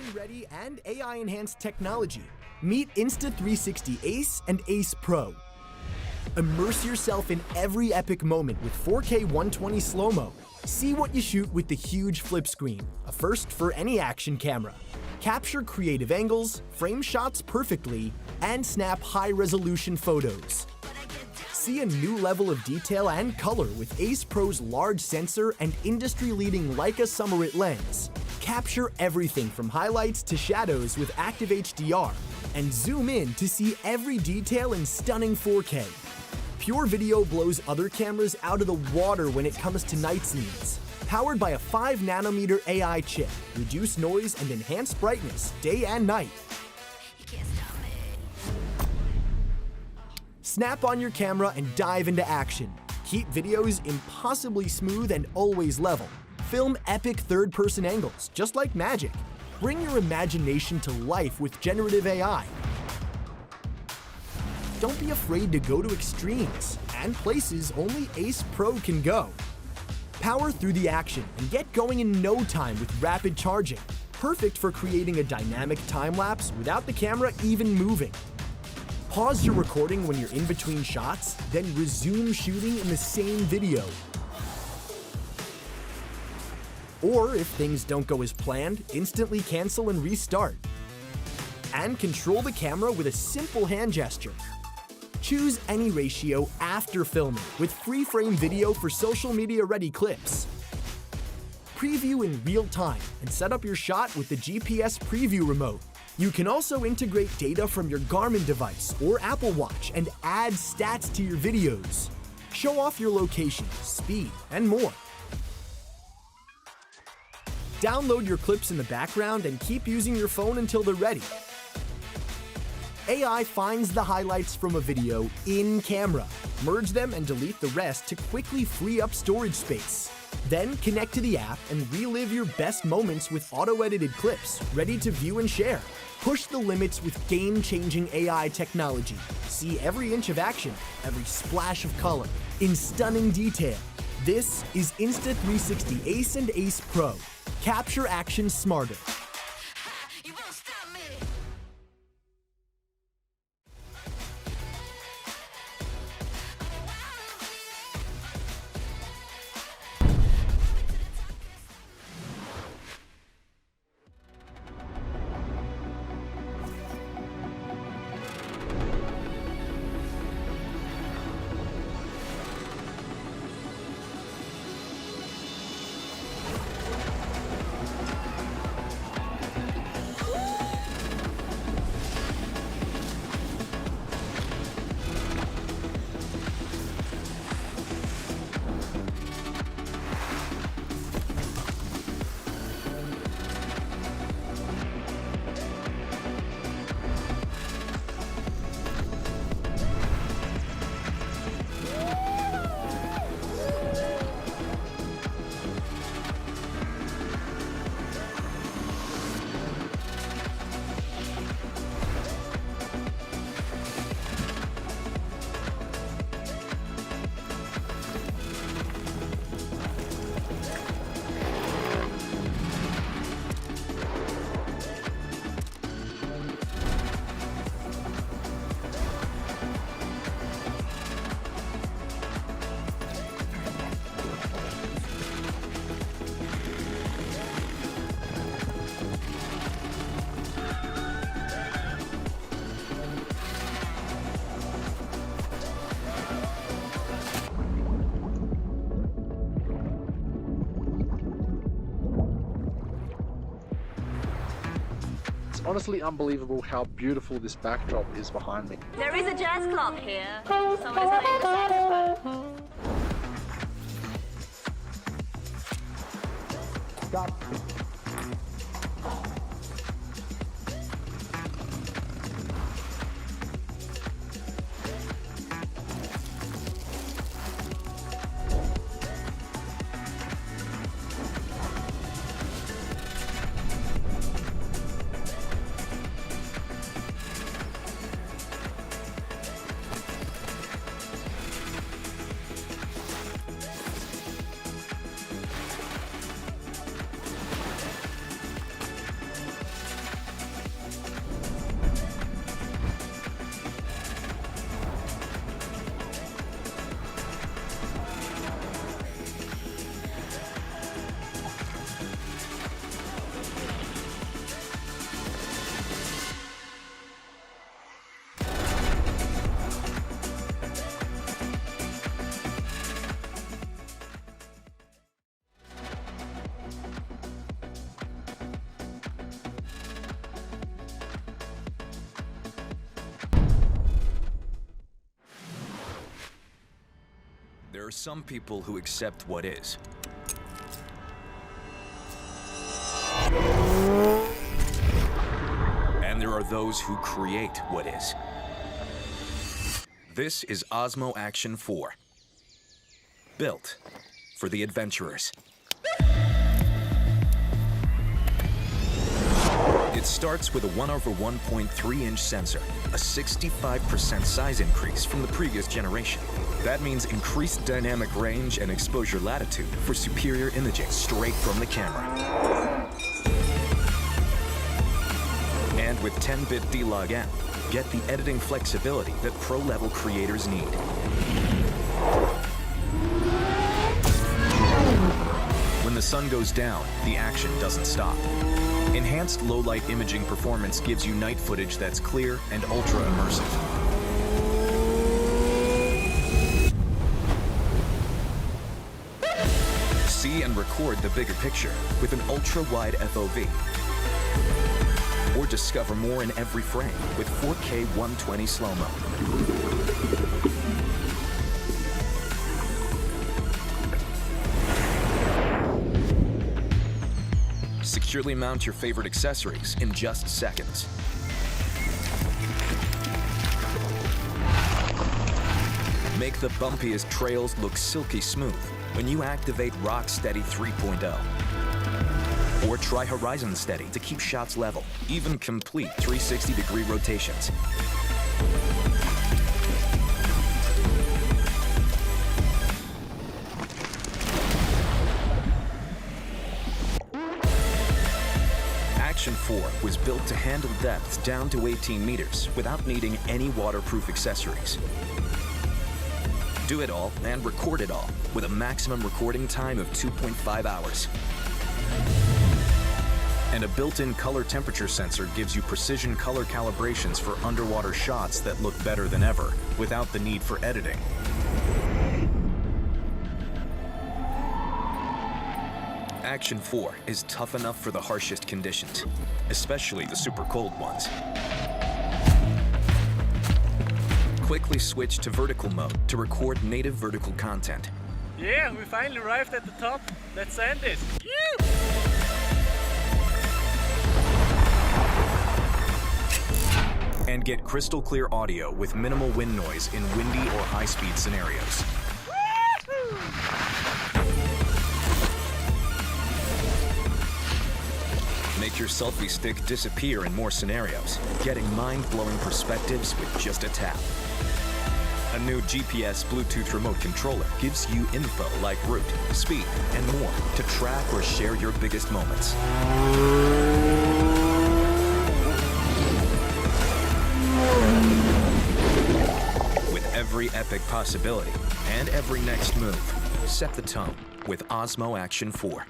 battery-ready and AI-enhanced technology, meet Insta360 Ace and Ace Pro. Immerse yourself in every epic moment with 4K 120 slow-mo. See what you shoot with the huge flip screen, a first for any action camera. Capture creative angles, frame shots perfectly, and snap high-resolution photos. See a new level of detail and color with Ace Pro's large sensor and industry-leading Leica Summerit lens. Capture everything from highlights to shadows with active HDR, and zoom in to see every detail in stunning 4K. Pure Video blows other cameras out of the water when it comes to night scenes. Powered by a 5nm AI chip, reduce noise and enhance brightness day and night. Snap on your camera and dive into action. Keep videos impossibly smooth and always level. Film epic third-person angles, just like magic. Bring your imagination to life with generative AI. Don't be afraid to go to extremes and places only Ace Pro can go. Power through the action and get going in no time with rapid charging. Perfect for creating a dynamic time-lapse without the camera even moving. Pause your recording when you're in between shots, then resume shooting in the same video. Or if things don't go as planned, instantly cancel and restart. And control the camera with a simple hand gesture. Choose any ratio after filming with free-frame video for social media-ready clips. Preview in real time and set up your shot with the GPS preview remote. You can also integrate data from your Garmin device or Apple Watch and add stats to your videos. Show off your location, speed, and more. Download your clips in the background and keep using your phone until they're ready. AI finds the highlights from a video in camera. Merge them and delete the rest to quickly free up storage space. Then connect to the app and relive your best moments with auto-edited clips, ready to view and share. Push the limits with game-changing AI technology. See every inch of action, every splash of color, in stunning detail. This is Insta360 Ace and Ace Pro. Capture action smarter. Honestly unbelievable how beautiful this backdrop is behind me. There is a jazz club here. Someone is playing the saxophone. Stop. There are some people who accept what is. And there are those who create what is. This is Osmo Action 4. Built for the adventurers. It starts with a 1/1.3-inch sensor, a 65% size increase from the previous generation. That means increased dynamic range and exposure latitude for superior imaging straight from the camera. And with 10-bit D-Log-M, get the editing flexibility that pro-level creators need. When the sun goes down, the action doesn't stop. Enhanced low-light imaging performance gives you night footage that's clear and ultra-immersive. See and record the bigger picture with an ultra-wide FOV. Or discover more in every frame with 4K 120 slow-mo. Securely mount your favorite accessories in just seconds. Make the bumpiest trails look silky smooth when you activate Rock Steady 3.0. Or try Horizon Steady to keep shots level, even complete 360-degree rotations. Action 4 was built to handle depths down to 18 meters without needing any waterproof accessories. Do it all and record it all with a maximum recording time of 2.5 hours. And a built-in color temperature sensor gives you precision color calibrations for underwater shots that look better than ever without the need for editing. Action 4 is tough enough for the harshest conditions, especially the super cold ones. Quickly switch to vertical mode to record native vertical content. Yeah, we finally arrived at the top. Let's end this. And get crystal clear audio with minimal wind noise in windy or high-speed scenarios. Make your selfie stick disappear in more scenarios, getting mind-blowing perspectives with just a tap. A new GPS Bluetooth remote controller gives you info like route, speed, and more to track or share your biggest moments. With every epic possibility and every next move, set the tone with Osmo Action 4.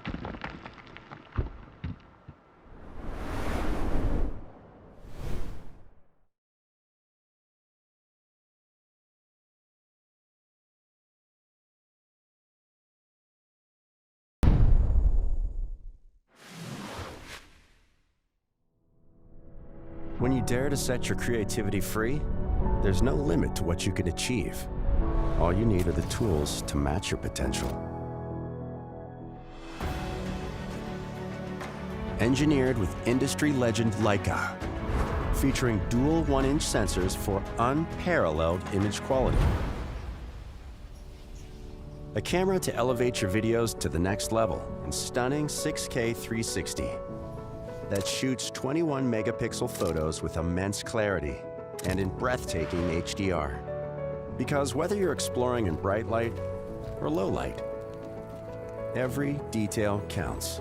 When you dare to set your creativity free, there's no limit to what you can achieve. All you need are the tools to match your potential. Engineered with industry legend Leica, featuring dual 1-inch sensors for unparalleled image quality. A camera to elevate your videos to the next level in stunning 6K 360. That shoots 21 megapixel photos with immense clarity and in breathtaking HDR. Because whether you're exploring in bright light or low light, every detail counts.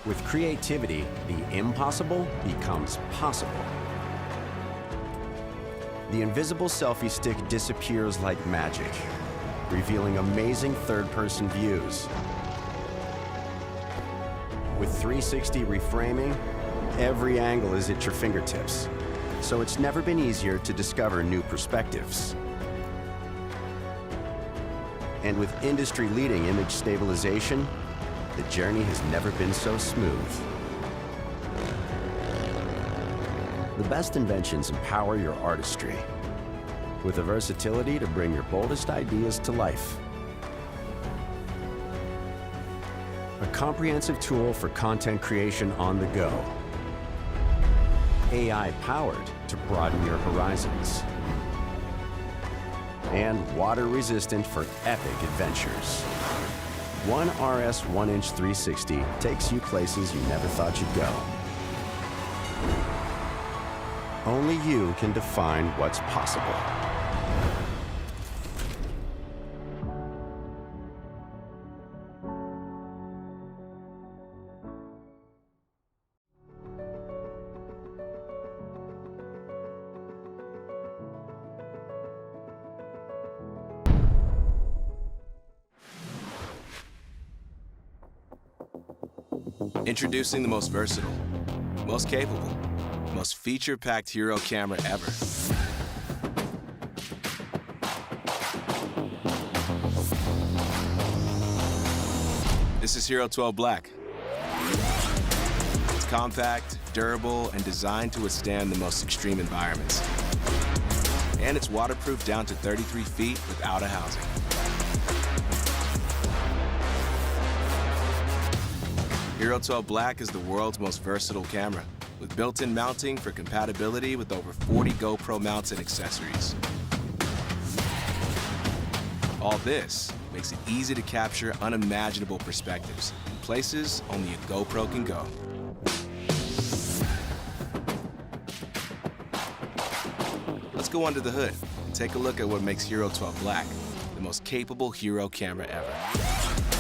With creativity, the impossible becomes possible. The invisible selfie stick disappears like magic, revealing amazing third-person views. With 360 reframing, every angle is at your fingertips, so it's never been easier to discover new perspectives. And with industry-leading image stabilization, the journey has never been so smooth. The best inventions empower your artistry. with the versatility to bring your boldest ideas to life. A comprehensive tool for content creation on the go. AI-powered to broaden your horizons. And water-resistant for epic adventures. ONE RS 1-inch 360 takes you places you never thought you'd go. Only you can define what's possible. Introducing the most versatile, most capable, most feature-packed hero camera ever. This is HERO12 Black. It's compact, durable, and designed to withstand the most extreme environments. And it's waterproof down to 33 feet without a housing. HERO12 Black is the world's most versatile camera, with built-in mounting for compatibility with over 40 GoPro mounts and accessories. All this makes it easy to capture unimaginable perspectives in places only a GoPro can go. Let's go under the hood and take a look at what makes HERO12 Black the most capable hero camera ever.